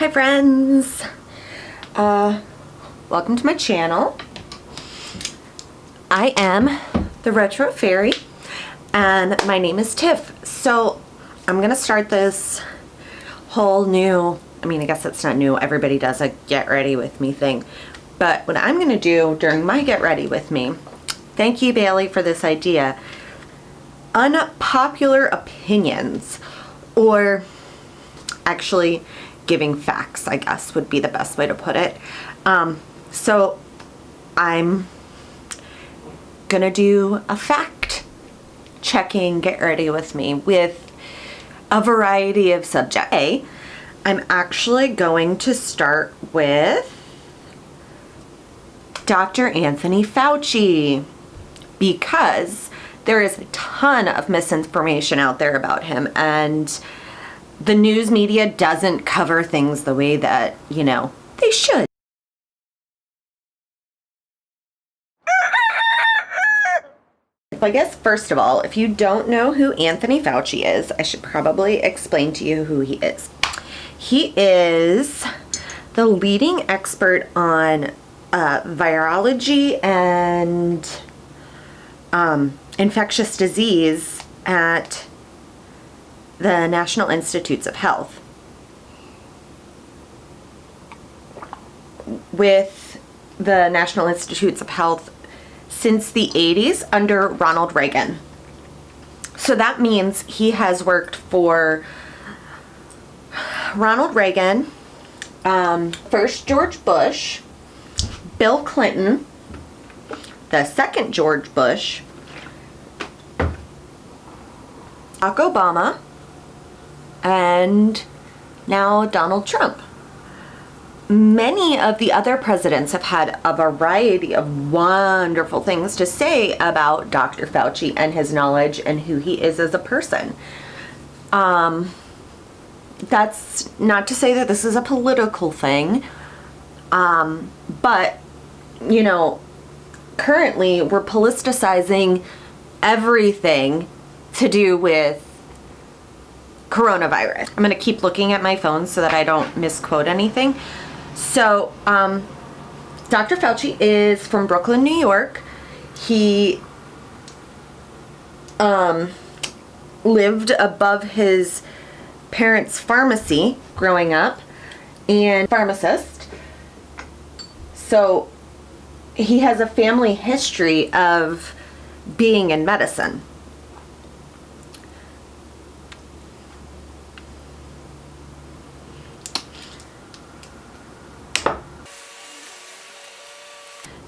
Hi friends, welcome to my channel. I am the Retro Fairy and my name is Tiff. So I'm gonna start this whole new, I guess it's not new, everybody does a get ready with me thing, but what I'm gonna do during my get ready with me, thank you Bailey for this idea, unpopular opinions, or actually giving facts, I guess would be the best way to put it. So I'm gonna do a fact checking get ready with me with a variety of subjects. I'm actually going to start with Dr. Anthony Fauci because there is a ton of misinformation out there about him, and the news media doesn't cover things the way that, they should. I guess first of all, if you don't know who Anthony Fauci is, I should probably explain to you who he is. He is the leading expert on virology and infectious disease at the National Institutes of Health. With the National Institutes of Health since the 80s under Ronald Reagan. So that means he has worked for Ronald Reagan, first George Bush, Bill Clinton, the second George Bush, Barack Obama, and now Donald Trump. Many of the other presidents have had a variety of wonderful things to say about Dr. Fauci and his knowledge and who he is as a person. That's not to say that this is a political thing, but, currently we're politicizing everything to do with coronavirus. I'm going to keep looking at my phone so that I don't misquote anything. So, Dr. Fauci is from Brooklyn, New York. He lived above his parents' pharmacy growing up, and pharmacist. So, he has a family history of being in medicine.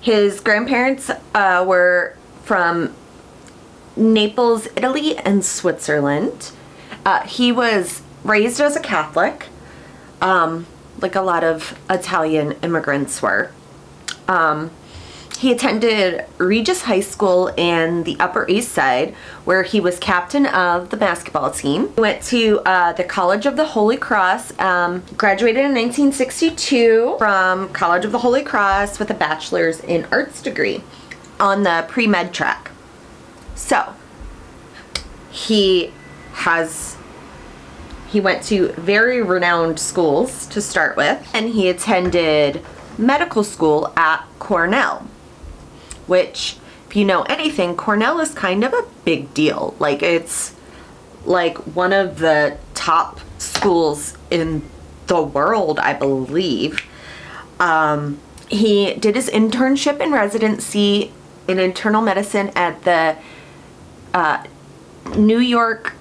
His grandparents were from Naples, Italy, and Switzerland. He was raised as a Catholic, like a lot of Italian immigrants were. He attended Regis High School in the Upper East Side, where he was captain of the basketball team. He went to the College of the Holy Cross, graduated in 1962 from College of the Holy Cross with a bachelor's in arts degree on the pre-med track. So, he went to very renowned schools to start with, and he attended medical school at Cornell, which, if you know anything, Cornell is kind of a big deal. Like, it's like one of the top schools in the world, I believe. He did his internship and residency in internal medicine at the New York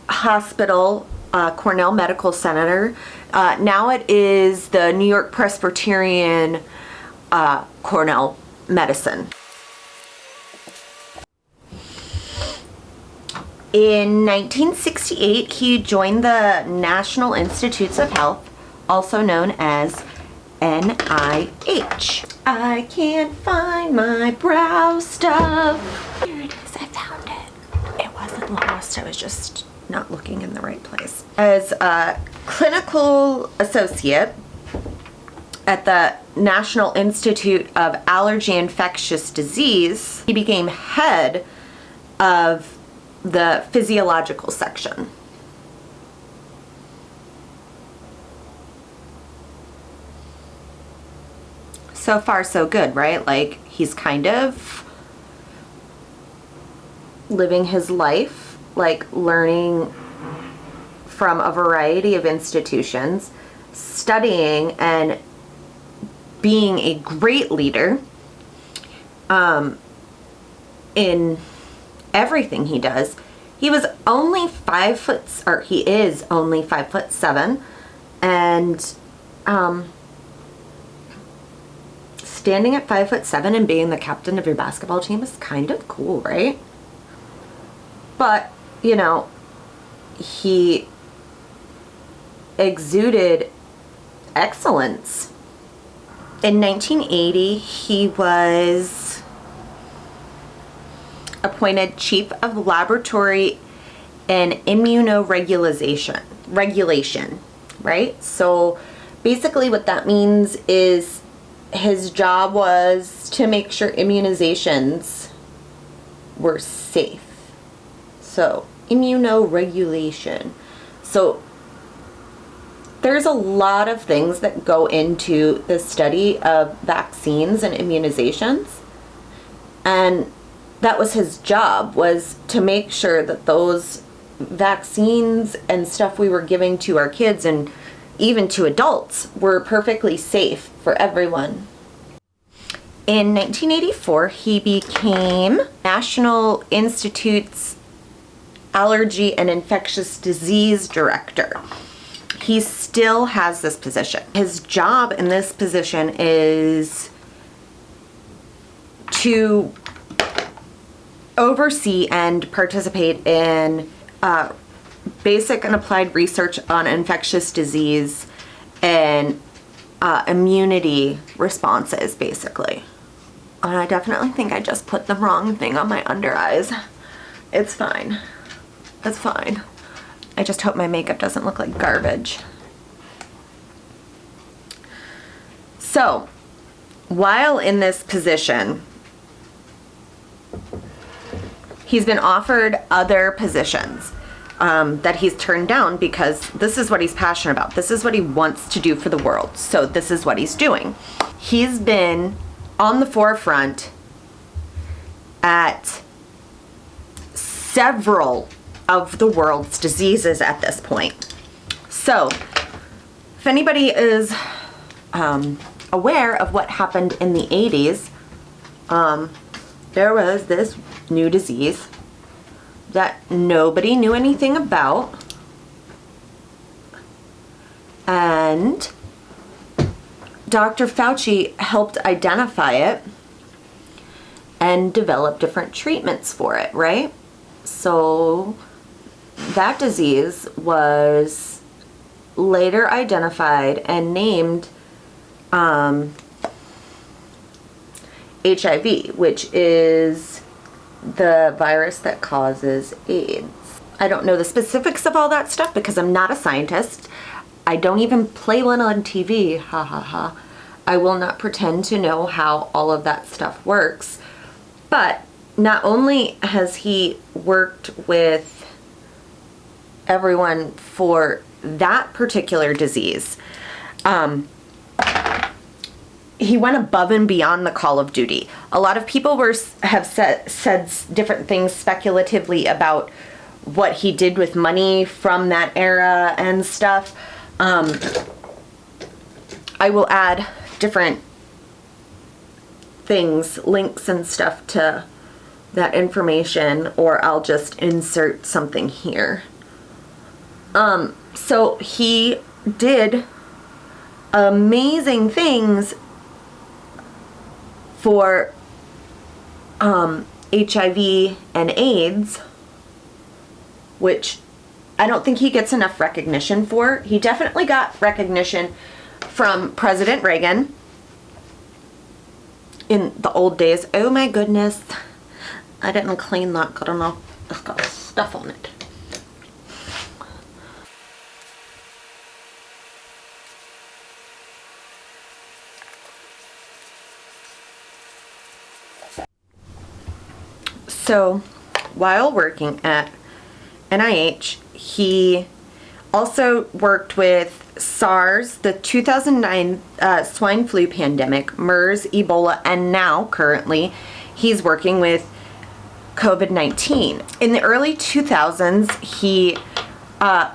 Hospital, Cornell Medical Center. Now it is the New York Presbyterian Cornell Medicine. In 1968, he joined the National Institutes of Health, also known as NIH. I can't find my brow stuff. Here it is, I found it. It wasn't lost, I was just not looking in the right place. As a clinical associate at the National Institute of Allergy and Infectious Disease, he became head of the physiological section. so far so good, right? Like, he's kind of living his life, like learning from a variety of institutions, studying and being a great leader in everything he does. He was only 5 foot, or he is only 5'7", and standing at 5'7" and being the captain of your basketball team is kind of cool, right? But, you know, he exuded excellence. In 1980, he was appointed Chief of Laboratory and Immunoregulation, right? So basically what that means is his job was to make sure immunizations were safe. So immunoregulation. So there's a lot of things that go into the study of vaccines and immunizations, and that was his job, was to make sure that those vaccines and stuff we were giving to our kids and even to adults were perfectly safe for everyone. In 1984, he became National Institute's Allergy and Infectious Disease Director. He still has this position. His job in this position is to oversee and participate in basic and applied research on infectious disease and immunity responses, basically. And I definitely think I just put the wrong thing on my under eyes. It's fine. It's fine. I just hope my makeup doesn't look like garbage. So, while in this position, he's been offered other positions that he's turned down because this is what he's passionate about. This is what he wants to do for the world. So this is what he's doing. He's been on the forefront at several of the world's diseases at this point. So if anybody is aware of what happened in the 80s, there was this new disease that nobody knew anything about, and Dr. Fauci helped identify it and develop different treatments for it, right? So that disease was later identified and named HIV, which is the virus that causes AIDS. I don't know the specifics of all that stuff because I'm not a scientist. I don't even play one on TV, ha ha ha. I will not pretend to know how all of that stuff works. But not only has he worked with everyone for that particular disease, he went above and beyond the call of duty. A lot of people have said different things speculatively about what he did with money from that era and stuff. I will add different things, links and stuff to that information, or I'll just insert something here. So he did amazing things for HIV and AIDS, which I don't think he gets enough recognition for. He definitely got recognition from President Reagan in the old days. Oh my goodness, I didn't clean that good enough. It's got stuff on it. So, while working at NIH, he also worked with SARS, the 2009 swine flu pandemic, MERS, Ebola, and now currently he's working with COVID-19. In the early 2000s, he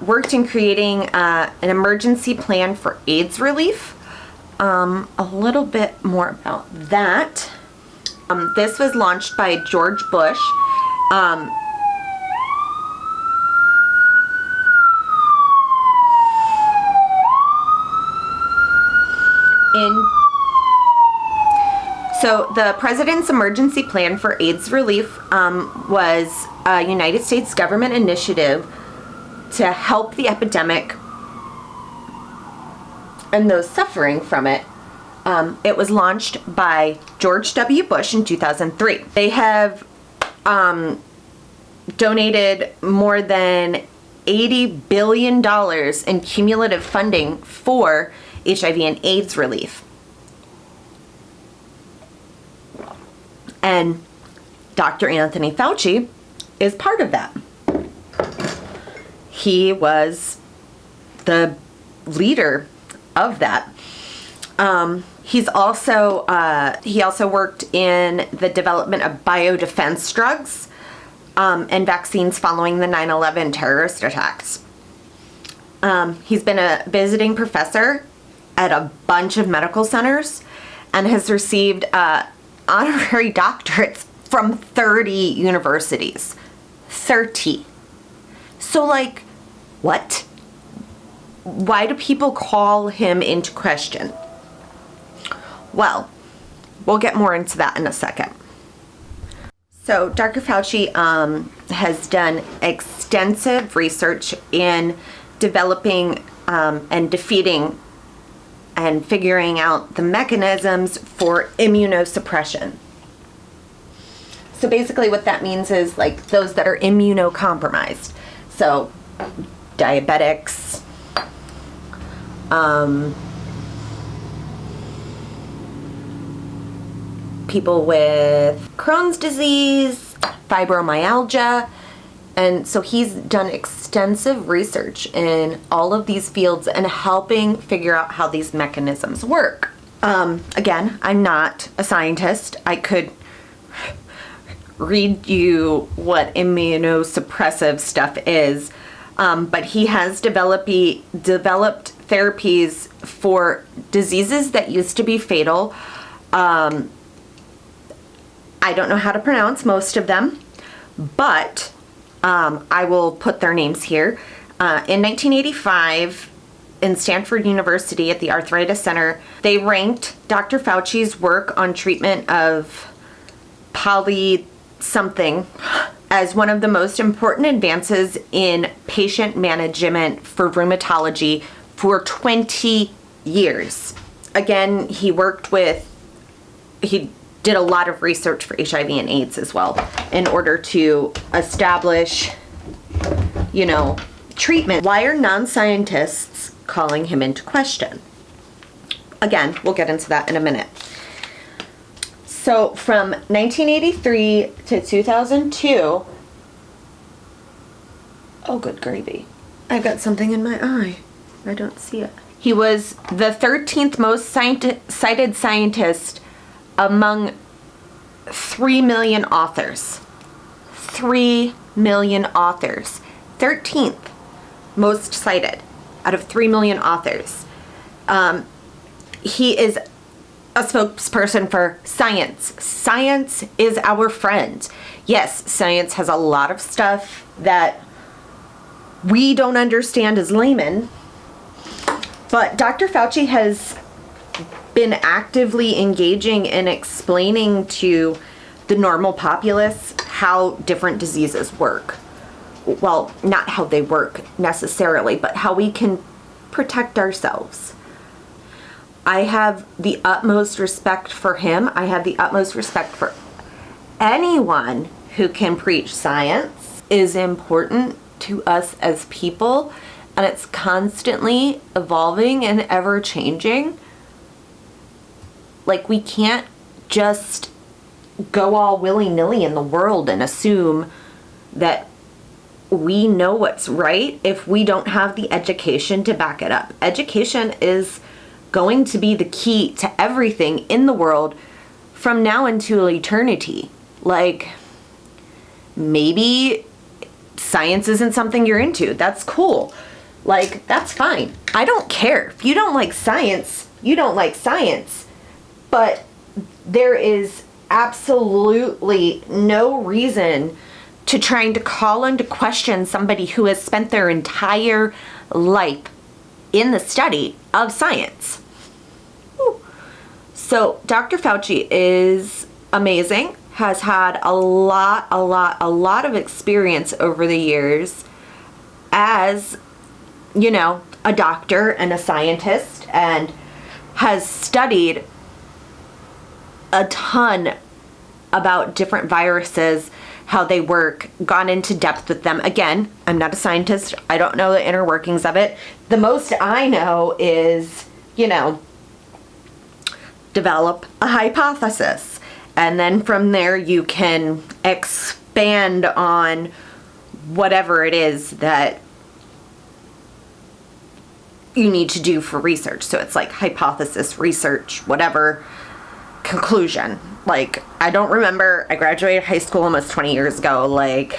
worked in creating an emergency plan for AIDS relief. A little bit more about that. This was launched by George Bush. So the President's Emergency Plan for AIDS Relief was a United States government initiative to help the epidemic and those suffering from it. It was launched by George W. Bush in 2003. They have donated more than $80 billion in cumulative funding for HIV and AIDS relief. And Dr. Anthony Fauci is part of that. He was the leader of that. He also worked in the development of biodefense drugs and vaccines following the 9/11 terrorist attacks. He's been a visiting professor at a bunch of medical centers and has received honorary doctorates from 30 universities. 30. So, like, what? Why do people call him into question? Well, we'll get more into that in a second. So, Dr. Fauci has done extensive research in developing and defeating and figuring out the mechanisms for immunosuppression. So basically what that means is like those that are immunocompromised. So diabetics, people with Crohn's disease, fibromyalgia. And so he's done extensive research in all of these fields and helping figure out how these mechanisms work. Again, I'm not a scientist. I could read you what immunosuppressive stuff is, but he has developed therapies for diseases that used to be fatal. I don't know how to pronounce most of them, but I will put their names here. In 1985, in Stanford University at the Arthritis Center, they ranked Dr. Fauci's work on treatment of poly something as one of the most important advances in patient management for rheumatology for 20 years. Again, he did a lot of research for HIV and AIDS as well in order to establish, treatment. Why are non-scientists calling him into question? Again, we'll get into that in a minute. So from 1983 to 2002, oh good gravy, I've got something in my eye. I don't see it. He was the 13th most cited scientist among 3 million authors. 3 million authors. 13th most cited out of 3 million authors. He is a spokesperson for science. Science is our friend. Yes, science has a lot of stuff that we don't understand as laymen, but Dr. Fauci has been actively engaging in explaining to the normal populace how different diseases work. Well, not how they work necessarily, but how we can protect ourselves. I have the utmost respect for him. I have the utmost respect for anyone who can preach science. It is important to us as people, and it's constantly evolving and ever changing. Like, we can't just go all willy-nilly in the world and assume that we know what's right if we don't have the education to back it up. Education is going to be the key to everything in the world from now until eternity. Like, maybe science isn't something you're into. That's cool. Like, that's fine. I don't care. If you don't like science, you don't like science. But there is absolutely no reason to trying to call into question somebody who has spent their entire life in the study of science. Whew. So Dr. Fauci is amazing, has had a lot of experience over the years as, you know, a doctor and a scientist, and has studied a ton about different viruses, how they work, gone into depth with them. Again, I'm not a scientist. I don't know the inner workings of it. The most I know is, you know, develop a hypothesis. And then from there you can expand on whatever it is that you need to do for research. So it's like hypothesis, research, whatever, conclusion. Like, I don't remember, I graduated high school almost 20 years ago, like,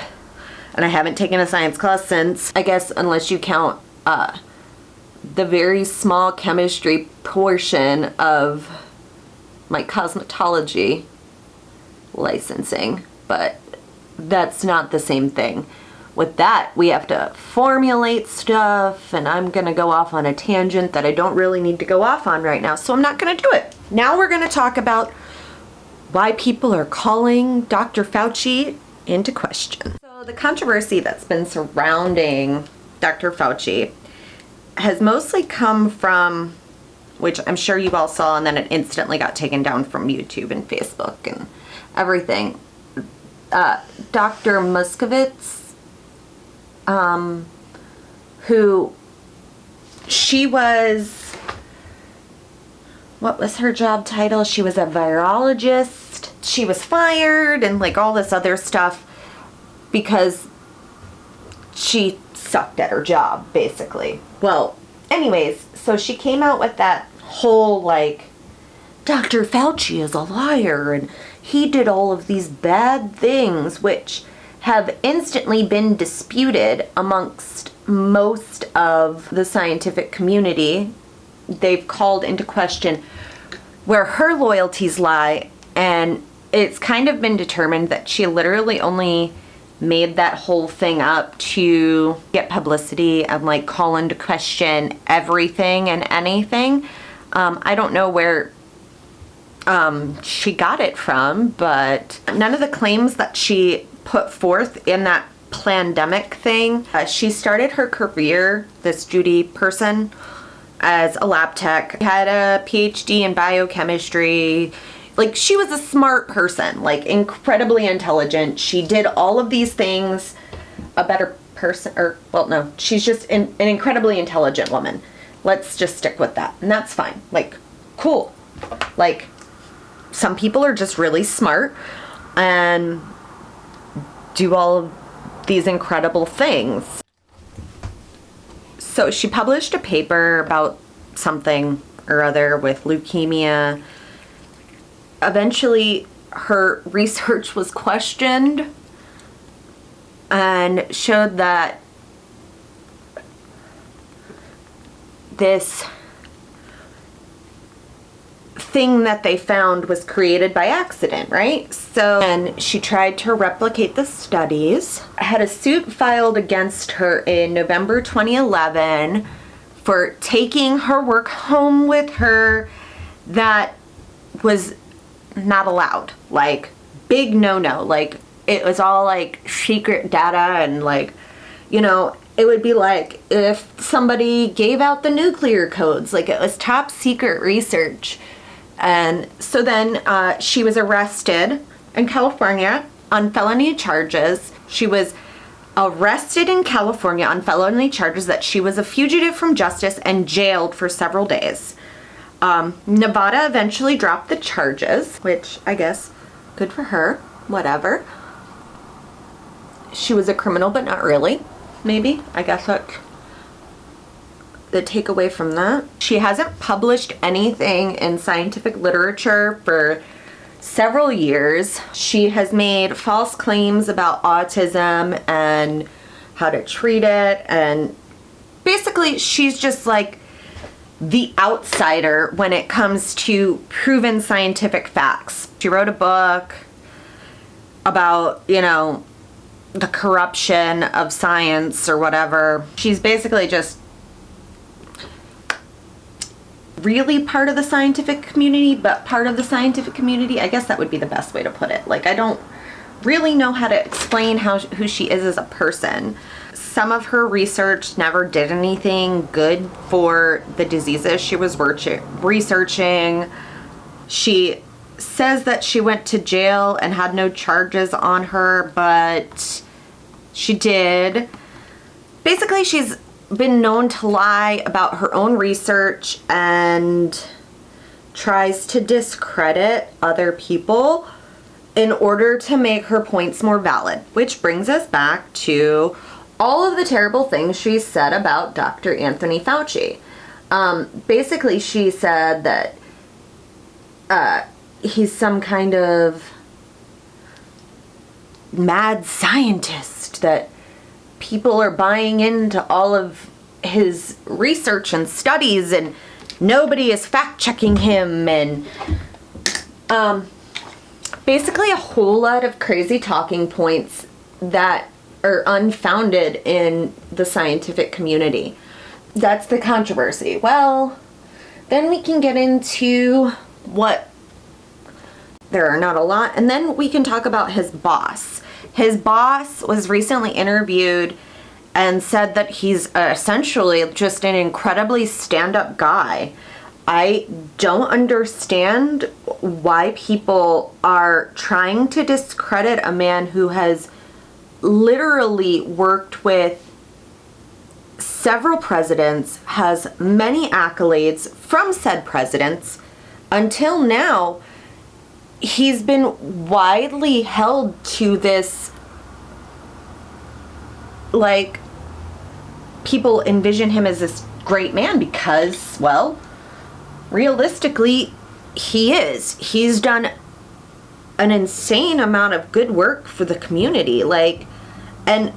and I haven't taken a science class since, I guess, unless you count the very small chemistry portion of my cosmetology licensing, but that's not the same thing. With that, we have to formulate stuff, and I'm gonna go off on a tangent that I don't really need to go off on right now, so I'm not gonna do it. Now we're gonna talk about why people are calling Dr. Fauci into question. So the controversy that's been surrounding Dr. Fauci has mostly come from, which I'm sure you all saw, and then it instantly got taken down from YouTube and Facebook and everything. Dr. Moskovitz, who she was, what was her job title? She was a virologist. She was fired and like all this other stuff because she sucked at her job, basically. Well, anyways, so she came out with that whole like, Dr. Fauci is a liar and he did all of these bad things, which have instantly been disputed amongst most of the scientific community. They've called into question where her loyalties lie, and it's kind of been determined that she literally only made that whole thing up to get publicity and like call into question everything and anything. I don't know where she got it from, but none of the claims that she put forth in that pandemic thing. She started her career, this Judy person, as a lab tech, had a PhD in biochemistry. Like, she was a smart person, like incredibly intelligent. She did all of these things, a better person, or, well, no, she's just an incredibly intelligent woman. Let's just stick with that. And that's fine. Like, cool. Like, some people are just really smart and do all of these incredible things. So she published a paper about something or other with leukemia. Eventually, her research was questioned and showed that this thing that they found was created by accident, right? So, and she tried to replicate the studies, had a suit filed against her in November 2011 for taking her work home with her that was not allowed. Like, big no-no. Like, it was all like secret data, and like, you know, it would be like if somebody gave out the nuclear codes, like it was top secret research. And so then she was arrested in California on felony charges. She was arrested in California on felony charges that she was a fugitive from justice and jailed for several days. Nevada eventually dropped the charges, which I guess good for her, whatever. she was a criminal, but not really. Maybe. I guess that's the takeaway from that. She hasn't published anything in scientific literature for several years. She has made false claims about autism and how to treat it, and basically she's just like the outsider when it comes to proven scientific facts. She wrote a book about, you know, the corruption of science or whatever. She's basically just really part of the scientific community, but part of the scientific community. I guess that would be the best way to put it. Like, I don't really know how to explain who she is as a person. Some of her research never did anything good for the diseases she was researching. She says that she went to jail and had no charges on her, but she did. Basically, she's been known to lie about her own research and tries to discredit other people in order to make her points more valid, which brings us back to all of the terrible things she said about Dr. Anthony Fauci. Basically, she said that he's some kind of mad scientist, that people are buying into all of his research and studies and nobody is fact-checking him, and basically a whole lot of crazy talking points that are unfounded in the scientific community. That's the controversy. Well, then we can get into what there are not a lot, and then we can talk about his boss. His boss was recently interviewed and said that he's essentially just an incredibly stand-up guy. I don't understand why people are trying to discredit a man who has literally worked with several presidents, has many accolades from said presidents. Until now, he's been widely held to this, like, people envision him as this great man because, well, realistically, he is. He's done an insane amount of good work for the community, like, and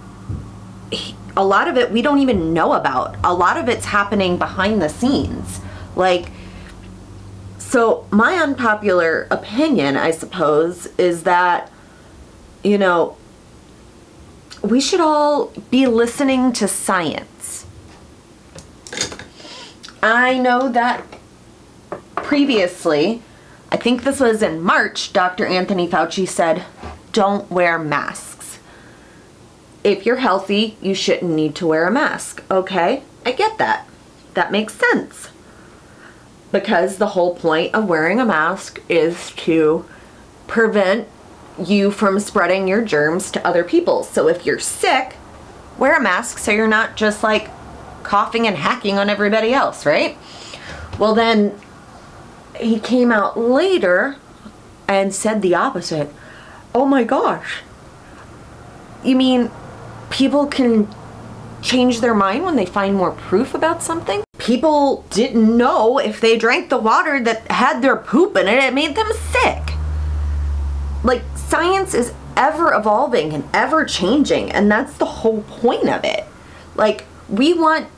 a lot of it we don't even know about. A lot of it's happening behind the scenes, like. So my unpopular opinion, I suppose, is that, you know, we should all be listening to science. I know that previously, I think this was in March, Dr. Anthony Fauci said, don't wear masks. If you're healthy, you shouldn't need to wear a mask. Okay, I get that. That makes sense. Because the whole point of wearing a mask is to prevent you from spreading your germs to other people. So if you're sick, wear a mask so you're not just like coughing and hacking on everybody else, right? Well, then he came out later and said the opposite. Oh my gosh. You mean people can change their mind when they find more proof about something? People didn't know if they drank the water that had their poop in it, it made them sick. Like, science is ever evolving and ever changing, and that's the whole point of it. Like, we want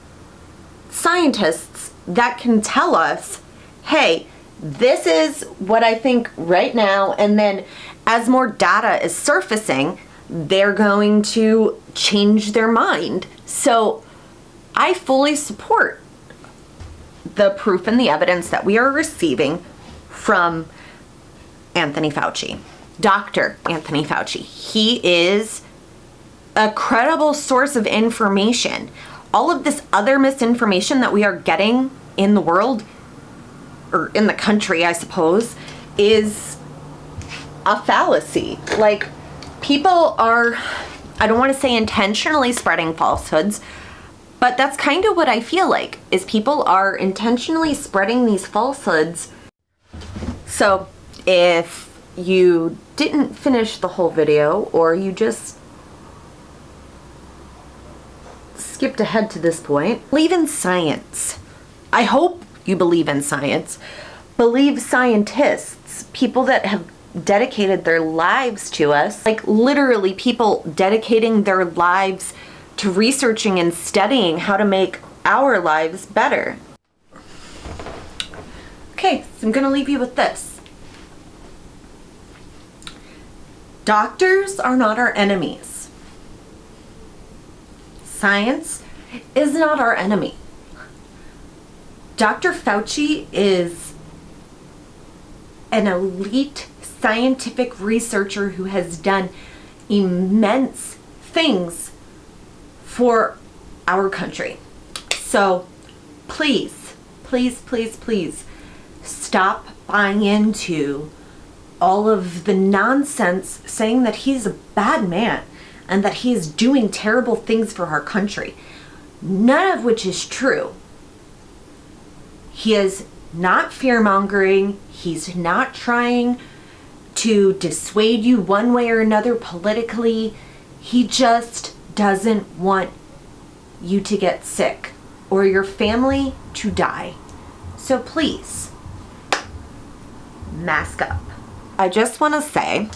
scientists that can tell us, hey, this is what I think right now, and then as more data is surfacing, they're going to change their mind. So I fully support the proof and the evidence that we are receiving from Anthony Fauci. Dr. Anthony Fauci. He is a credible source of information. All of this other misinformation that we are getting in the world, or in the country, I suppose, is a fallacy. Like, people are, I don't want to say intentionally spreading falsehoods, but that's kind of what I feel like, is people are intentionally spreading these falsehoods. So if you didn't finish the whole video, or you just skipped ahead to this point. Believe in science. I hope you believe in science. Believe scientists, people that have dedicated their lives to us, like literally people dedicating their lives to researching and studying how to make our lives better. Okay, so I'm gonna leave you with this. Doctors are not our enemies. Science is not our enemy. Dr. Fauci is an elite scientific researcher who has done immense things for our country. So please, please, please, please stop buying into all of the nonsense saying that he's a bad man and that he is doing terrible things for our country. None of which is true. He is not fear-mongering. He's not trying to dissuade you one way or another politically. He just doesn't want you to get sick or your family to die. So please, mask up. I just want to say